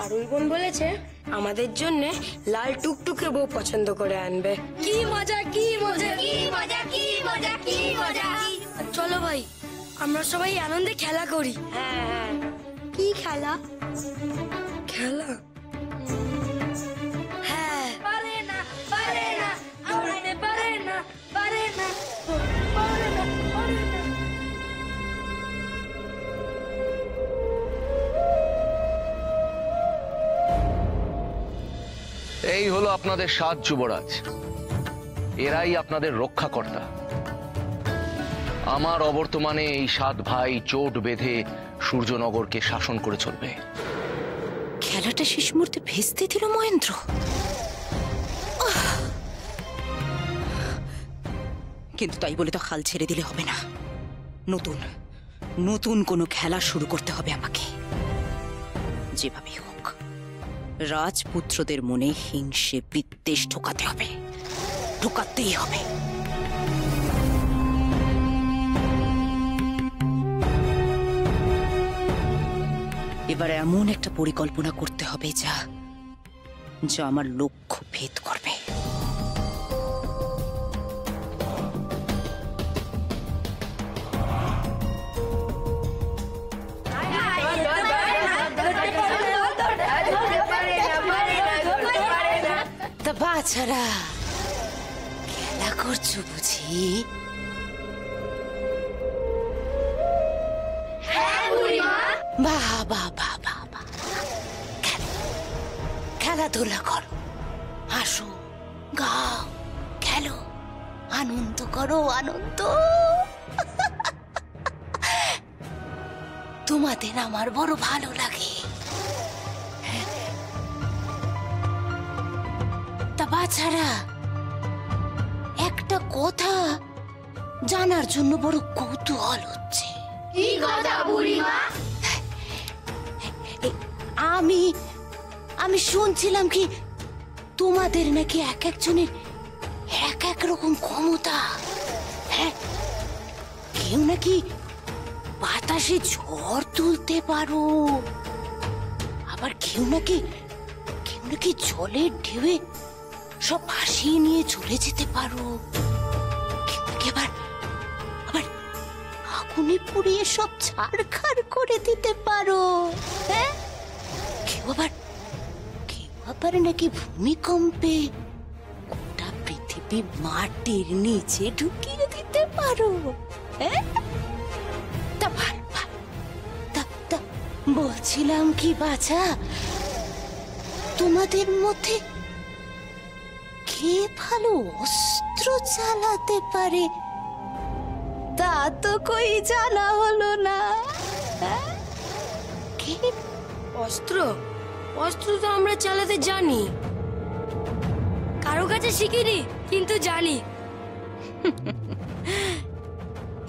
পারুল বোন বলেছে আমাদের জন্য লাল টুকটুকে বউ পছন্দ করে আনবে। কি মজা কি মজা কি মজা কি মজা কি মজা। চলো ভাই আমরা সবাই আনন্দে খেলা করি। হ্যাঁ হ্যাঁ। কি খেলা? খেলা হ্যাঁ। পারে না পারে না দৌড়াতে পারে না পারে না পারে না পারে না। এই হলো আপনাদের 7 যুবরাজ। এরাই আপনাদের রক্ষাকর্তা। আমার অবর্তমানে এই 7 ভাই চোট বেঁধে সূর্যনগরকে শাসন করে চলবে। খেলাটা শেষ মুহূর্তে ভেস্তে দিল মহেন্দ্র। কিন্তু তাই বলে তো হাল ছেড়ে দিলে হবে না। নতুন নতুন কোনো খেলা শুরু করতে হবে আমাকে। যেভাবেই হোক রাজপুত্রদের মনে হিংসে বিদ্বেষ ঢোকাতে হবে, ঢোকাতেই হবে। এবার এমন একটা পরিকল্পনা করতে হবে যা যা আমার লক্ষ্য ভেদ করবে। তা বাছারা খেলা করছো বুঝি? বাহ বাহ বাহ বাহ বাহ। খেলাধুলা করো, হাসো, গাও, খেলো, আনন্দ করো, আনন্দ। তোমাদের আমার বড় ভালো লাগে। তা বাছারা একটা কথা জানার জন্য বড় কৌতূহল হচ্ছে। কি কথা বুড়িমা? আমি শুনছিলাম কি তোমাদের নাকি এক একজনের এক এক রকম ক্ষমতা। হ্যাঁ, কেউ নাকি বাতাসে ঝড় তুলতে পারো, আবার কেউ নাকি জলের ঢেউয়ে সব ভাসিয়ে নিয়ে চলে যেতে পারো, কেউ নাকি আবার আগুনে পুড়িয়ে সব ছাড়খাড় করে দিতে পারো। হ্যাঁ, কেউ আবার নাকি ভূমিকম্পে গোটা পৃথিবী মাটির নিচে ঢুকিয়ে দিতে পারো। হ্যাঁ, তা বলছিলাম কি বাছা, তোমাদের মধ্যে কে ভালো অস্ত্র চালাতে পারে তা তো কই জানা হলো না। অস্ত্র তো আমরা চালাতে জানি, কারো কাছে শিখিনি কিন্তু জানি।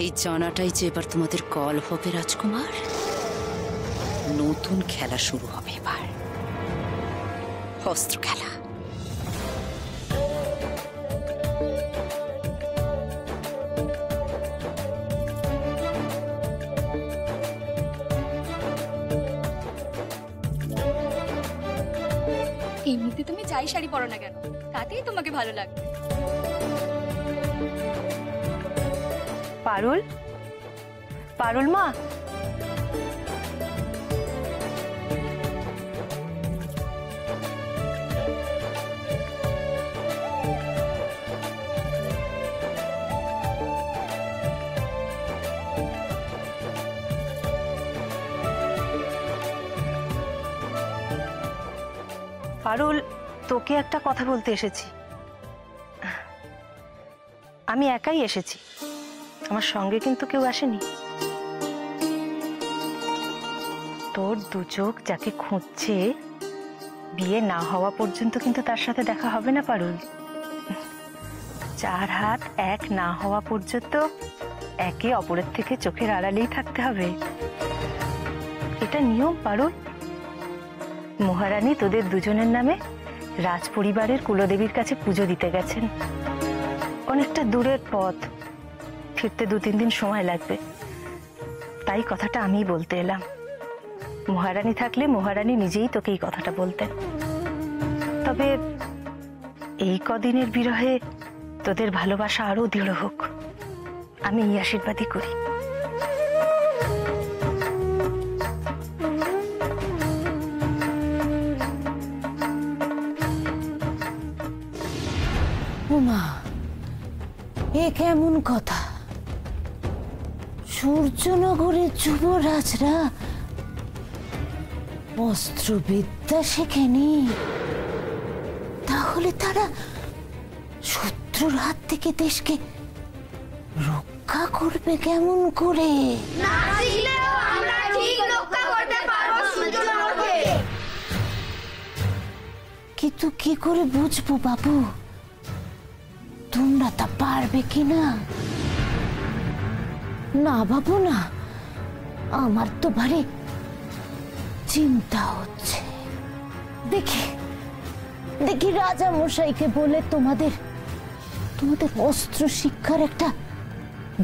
এই জানাটাই যে এবার তোমাদের কল হবে রাজকুমার। নতুন খেলা শুরু হবে এবার, অস্ত্র খেলা। এমনিতে তুমি যাই শাড়ি পরো না কেন, তাতেই তোমাকে ভালো লাগবে। পারুল মা, পারুল, তোকে একটা কথা বলতে এসেছি। আমি একাই এসেছি, আমার সঙ্গে কিন্তু কেউ আসেনি। তোর দু চোখ যাকে খুঁজছে, বিয়ে না হওয়া পর্যন্ত কিন্তু তার সাথে দেখা হবে না পারুল। 4 হাত এক না হওয়া পর্যন্ত একে অপরের থেকে চোখের আড়ালেই থাকতে হবে। এটা নিয়ম পারুল। মহারানী তোদের দুজনের নামে রাজ পরিবারের কুলদেবীর কাছে পুজো দিতে গেছেন। অনেকটা দূরের পথ, ফিরতে 2-3 দিন সময় লাগবে, তাই কথাটা আমি বলতে এলাম। মহারানী থাকলে মহারানী নিজেই তোকে এই কথাটা বলতেন। তবে এই কদিনের বিরহে তোদের ভালোবাসা আরো দৃঢ় হোক, আমি এই আশীর্বাদই করি। উমা, এ কেমন কথা? সূর্যনগরের যুবরাজরা অস্ত্রবিদ্যা শেখেনি, তাহলে তারা শত্রুর হাত থেকে দেশকে রক্ষা করবে কেমন করে? কিন্তু কি করে বুঝবো বাবু তোমরা তা পারবে কিনা? না বাবু না, আমার তো ভারী চিন্তা হচ্ছে। দেখি দেখি রাজা মশাইকে বলে তোমাদের অস্ত্র শিক্ষার একটা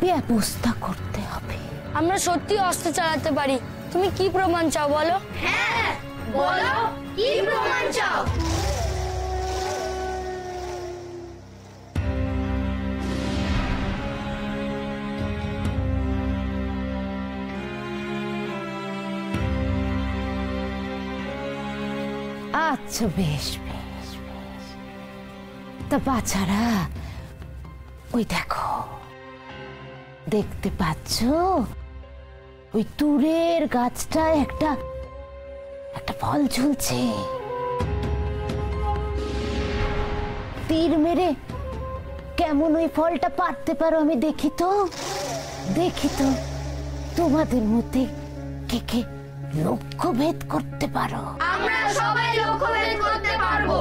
ব্যবস্থা করতে হবে। আমরা সত্যি অস্ত্র চালাতে পারি, তুমি কি প্রমাণ চাও বলো? হ্যাঁ বলো, কি প্রমাণ চাও? আচ্ছা বেশ বেশ বেশ, তা বাছারা ওই দেখো, দেখতে পাচ্ছ ওই তুরের গাছটায় একটা ফল ঝুলছে। তীর মেরে কেমন ওই ফলটা পারতে পারো আমি দেখি তো তোমাদের মধ্যে কে কে লক্ষ্য ভেদ করতে পারো। আমরা সবাই লক্ষ্য ভেদ করতে পারবো।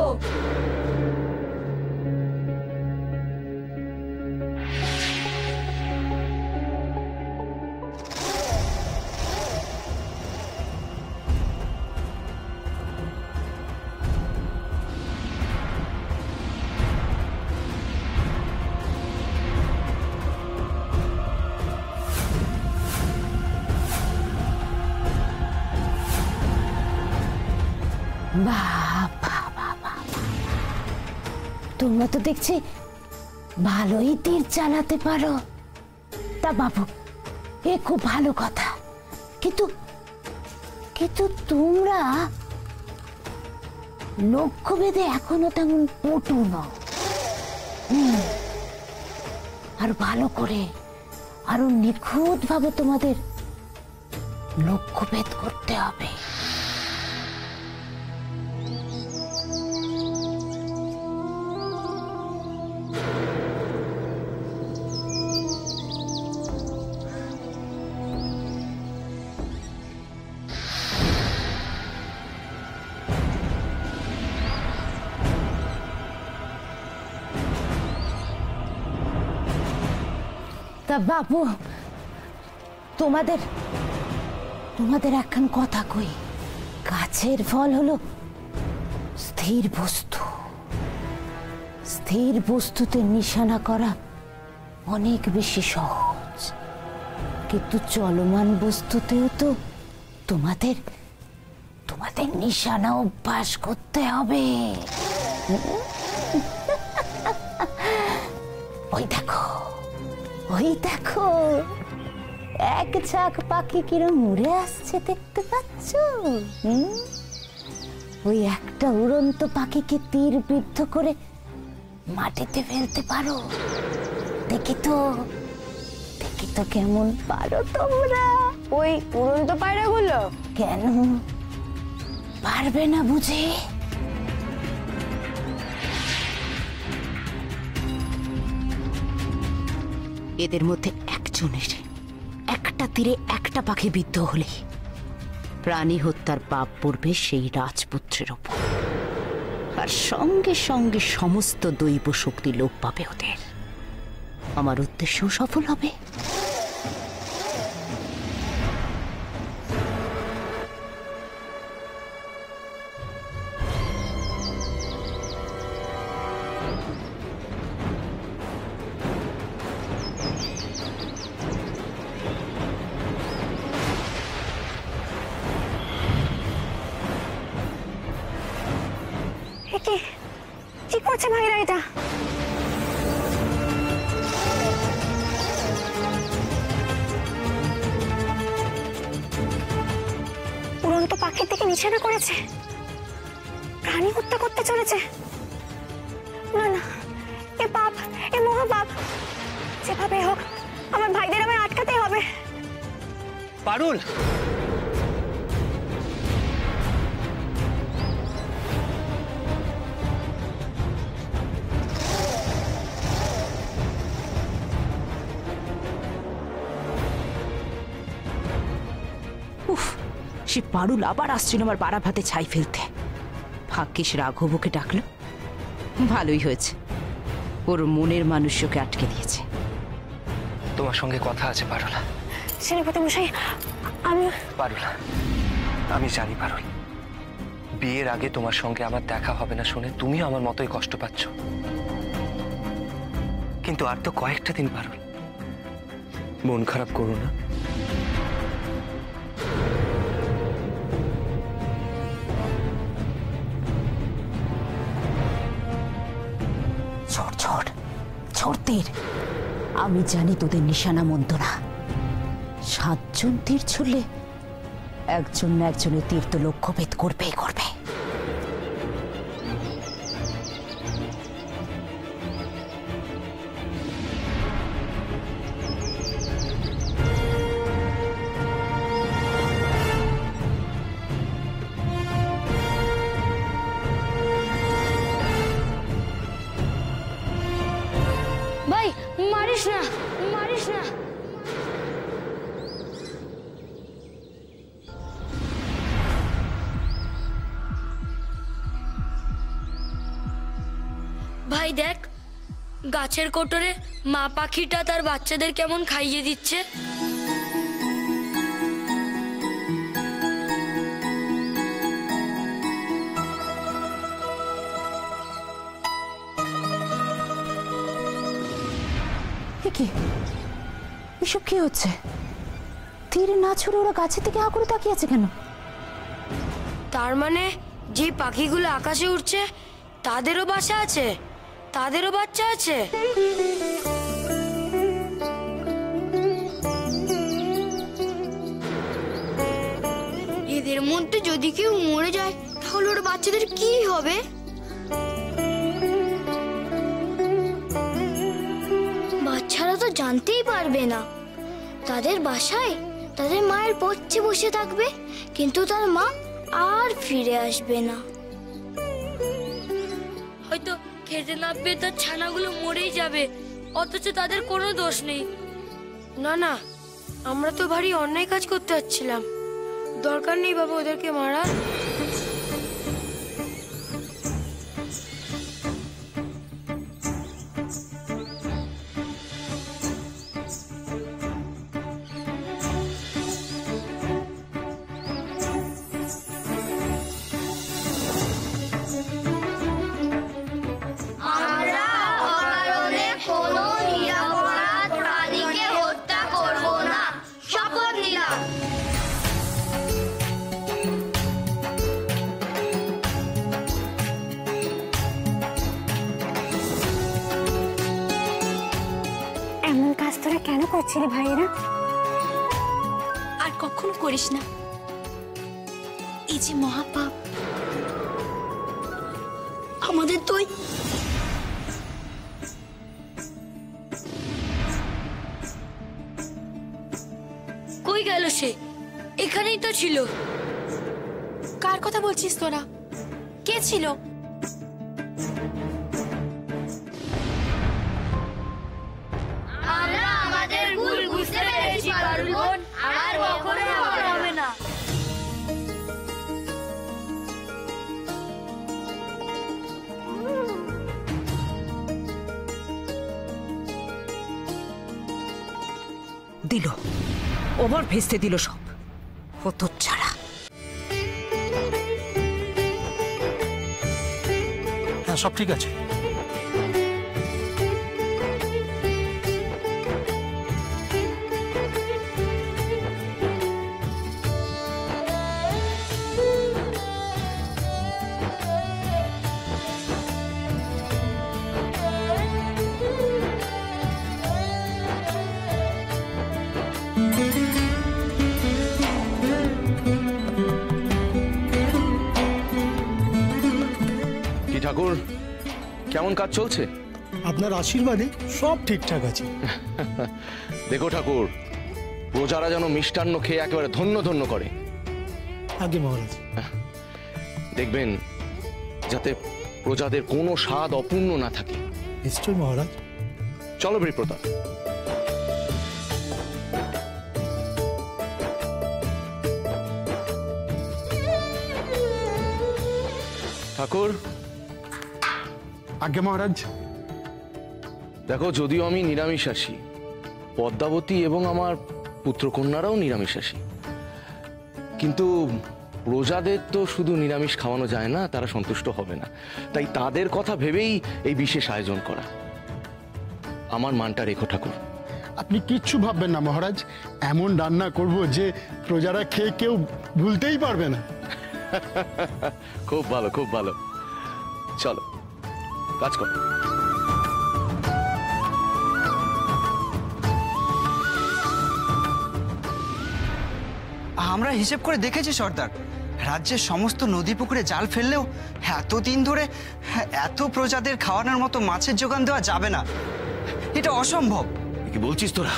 তোমরা তো দেখছি ভালোই তীর চালাতে পারো। তা বাবু এ খুব ভালো কথা, কিন্তু তোমরা লক্ষ্যভেদে এখনো তেমন পটু নও। আর ভালো করে আরো নিখুঁত ভাবে তোমাদের লক্ষ্যভেদ করতে হবে। তা বাবু তোমাদের একখান কথা কই, গাছের ফল হলো স্থির বস্তু, স্থির বস্তুতে নিশানা করা অনেক বেশি সহজ, কিন্তু চলমান বস্তুতেও তো তোমাদের নিশানা অভ্যাস করতে হবে। ওই দেখো এক ঝাঁক পাখি কিরম উড়ে আসছে দেখতে পাচ্ছ? ওই একটা উড়ন্ত পাখিকে তীর বিদ্ধ করে মাটিতে ফেলতে পারো। দেখি তো কেমন পারো তোমরা। ওই উড়ন্ত পায়রাগুলো কেন পারবে না বুঝে? এদের মধ্যে একজনের একটা তীরে একটা পাখি বিদ্ধ হলে প্রাণী হত্যার পাপ পড়বে সেই রাজপুত্রের ওপর, আর সঙ্গে সঙ্গে সমস্ত দৈব শক্তি লোপ পাবে ওদের। আমার উদ্দেশ্য সফল হবে। পাখির দিকে নিশানা করেছে, প্রাণী হত্যা করতে চলেছে। না না, এ পাপ, এ মহাপাপ। যেভাবে হোক আমার ভাইদের আমায় আটকাতে হবে। পারুল, উফ, সে পারুল আবার আসছিল আমার বাড়া ভাতে ছাই ফেলতে। ভাগ্যিস রাঘবকে ডাকলো, ভালোই হয়েছে। ওর মনের মানুষকে আটকে দিয়েছে। তোমার সঙ্গে কথা আছে পারুল। সেনাপতি মশাই, আমি পারুল, আমি জানি পারুল, বিয়ের আগে তোমার সঙ্গে আমার দেখা হবে না শুনে তুমিও আমার মতোই কষ্ট পাচ্ছ, কিন্তু আর তো কয়েকটা দিন পারুল, মন খারাপ করো না। ছোট ছোট ছোটদের আমি জানি তোদের নিশানা মন্দ না। 7 জন তীর ছুড়লে একজন না একজনের তীর তো লক্ষ্যভেদ করবেই করবে। ভাই মারিস না, মারিস না। ভাই দেখ, গাছের কোটরে মা পাখিটা তার বাচ্চাদের কেমন খাইয়ে দিচ্ছে। কি এসব কি হচ্ছে? তীরে না ছুড়ে ওরা গাছের দিকে আগুনে তাকিয়ে আছে কেন? তার মানে যে পাখিগুলো আকাশে উঠছে তাদেরও বাসা আছে, তাদেরও বাচ্চা আছে। এদের মধ্যে যদি কেউ মরে যায় তাহলে ওর বাচ্চাদের কি হবে? বাচ্চারা তো জানতেই পারবে না। তাদের বাসায় তাদের মায়ের পথে বসে থাকবে, কিন্তু তার মা আর ফিরে আসবে না। হয়তো খেতে না পেয়ে তার ছানাগুলো মরেই যাবে, অথচ তাদের কোনো দোষ নেই। না না, আমরা তো ভারী অন্যায় কাজ করতে যাচ্ছিলাম। দরকার নেই বাবা ওদেরকে মারা। এমন কাজ তোরা কেন করছিলি ভাইয়েরা? আর কখনো করিস না, এই যে মহাপাপ। আমাদের তো কই গেল সে? এখানেই তো ছিল। কার কথা বলছিস তোরা? কে ছিল? আমরা আমাদের ভুল বুঝতে পেরেছি পারুল বোন, আর কখনো হবে না। দিল, ওভার ভেস্তে দিল সব। হতো ছাড়া। হ্যাঁ, সব ঠিক আছে। ঠাকুর, কেমন কাজ চলছে? আপনার আশীর্বাদে সব ঠিকঠাক আছে। দেখো ঠাকুর, প্রজারা যেন মিষ্টান্ন খেয়ে একেবারে ধন্য ধন্য করে। আগে মহারাজ। দেখবেন যাতে প্রজাদের কোনো স্বাদ অপূর্ণ না থাকে। নিশ্চয় মহারাজ। চলো বৃহপ্রতাপ। ঠাকুর। আগে মহারাজ। দেখো, যদিও আমি নিরামিষাশী, পদ্মাবতী এবং আমার পুত্রকন্যারাও নিরামিষাশী, কিন্তু প্রজাদের তো শুধু নিরামিষ খাওয়ানো যায় না, তারা সন্তুষ্ট হবে না। তাই তাদের কথা ভেবেই এই বিশেষ আয়োজন করা। আমার মানটা রেখো ঠাকুর। আপনি কিচ্ছু ভাববেন না মহারাজ, এমন রান্না করব যে প্রজারা খেয়ে কেউ ভুলতেই পারবে না। খুব ভালো, খুব ভালো। চলো কাজ করো। আমরা হিসেব করে দেখেছি সর্দার, রাজ্যের সমস্ত নদী পুকুরে জাল ফেললেও এতদিন ধরে এত প্রজাদের খাওয়ানোর মতো মাছের যোগান দেওয়া যাবে না। এটা অসম্ভব। কি বলছিস তোরা?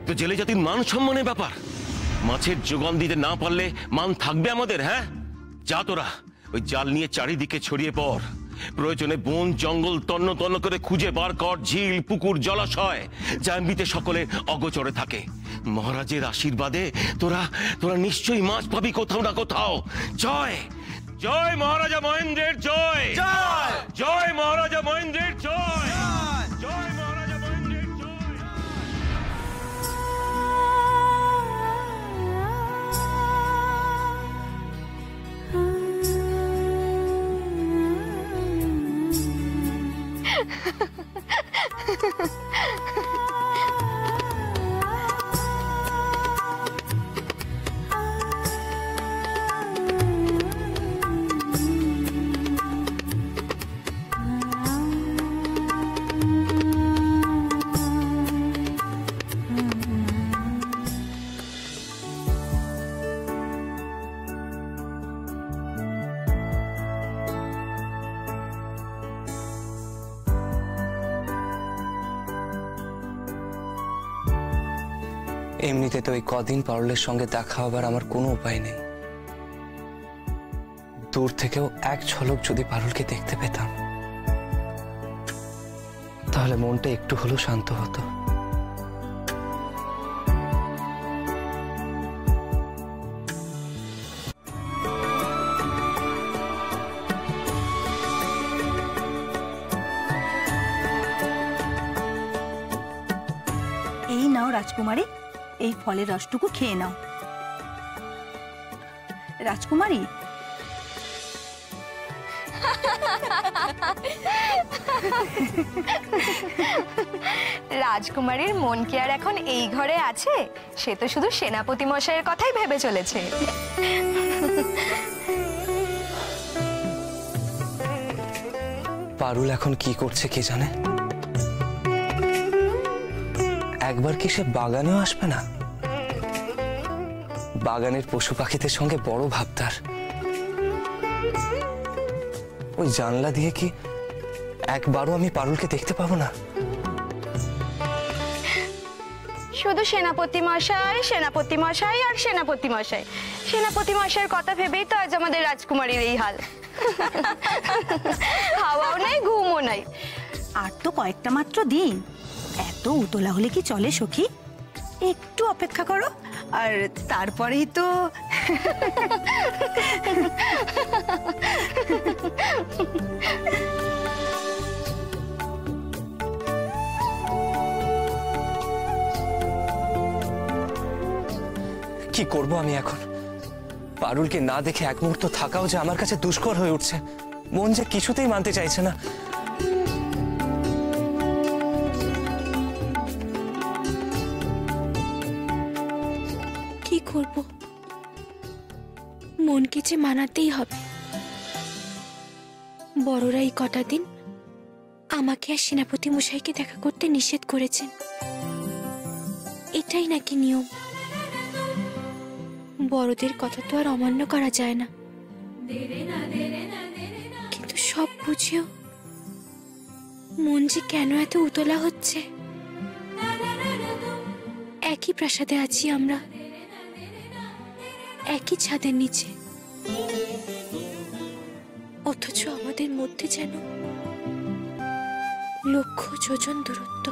তো জেলে জাতির মান সম্মানের ব্যাপার। মাছের যোগান দিতে না পারলে মান থাকবে আমাদের? হ্যাঁ, যা তোরা ওই জাল নিয়ে চারিদিকে ছড়িয়ে পড়। প্রয়োজনে বন জঙ্গল তন্ন তন্ন করে খুঁজে বার কর ঝিল পুকুর জলাশয় যা এমনিতে সকলের অগোচরে থাকে। মহারাজের আশীর্বাদে তোরা তোরা নিশ্চয়ই মাছ পাবি কোথাও না কোথাও। জয় জয় মহারাজা মহেন্দ্রের জয়, জয় জয় মহারাজা মহেন্দ্রের জয়, জয় মহারাজা মহেন্দ্রের জয়। এমনিতে তো এই কদিন পারুলের সঙ্গে দেখা হবার আমার কোনো উপায় নেই। দূর থেকেও এক ঝলক যদি পারুলকে দেখতে পেতাম তাহলে মনটা একটু হলেও শান্ত হতো। এই নাও রাজকুমারী, এই ফলের রসটুকু খেয়ে নাও। রাজকুমারী, রাজকুমারীর মন কি আর এখন এই ঘরে আছে? সে তো শুধু সেনাপতি মশাইয়ের কথাই ভেবে চলেছে। পারুল এখন কি করছে কে জানে। একবার কি সে বাগানেও আসবে না? বাগানের পশু পাখিদের সঙ্গে বড় ভাবতার। ওই জানলা দিয়ে কি একবারও আমি পারুলকে দেখতে পাবো না? শুধু সেনাপতি মশাই, সেনাপতি মশাই আর সেনাপতি মশাই। সেনাপতি মশাইয়ের কথা ভেবেই তো আজ আমাদের রাজকুমারীর এই হাল। খাওয়াও নাই, ঘুমও নাই। আর তো কয়েকটা মাত্র দিন, এত উতলা হলে কি চলে সখী? একটু অপেক্ষা করো, আর তারপরেই তো। কি করব আমি এখন? পারুলকে না দেখে এক মুহূর্ত থাকাও যে আমার কাছে দুষ্কর হয়ে উঠছে। মন যে কিছুতেই মানতে চাইছে না। কি করব? মনকে যে মানাতেই হবে। বড়রা এই কটা দিন আমাকে আর সেনাপতি মশাইকে দেখা করতে নিষেধ করেছেন। এটাই নাকি নিয়ম? বড়দের কথা তো আর অমান্য করা যায় না। কিন্তু সব বুঝেও মন যে কেন এত উতলা হচ্ছে। একই প্রাসাদে আছি আমরা, একই ছাদের নিচে, অথচ আমাদের মধ্যে যেন লক্ষ যোজন দূরত্ব।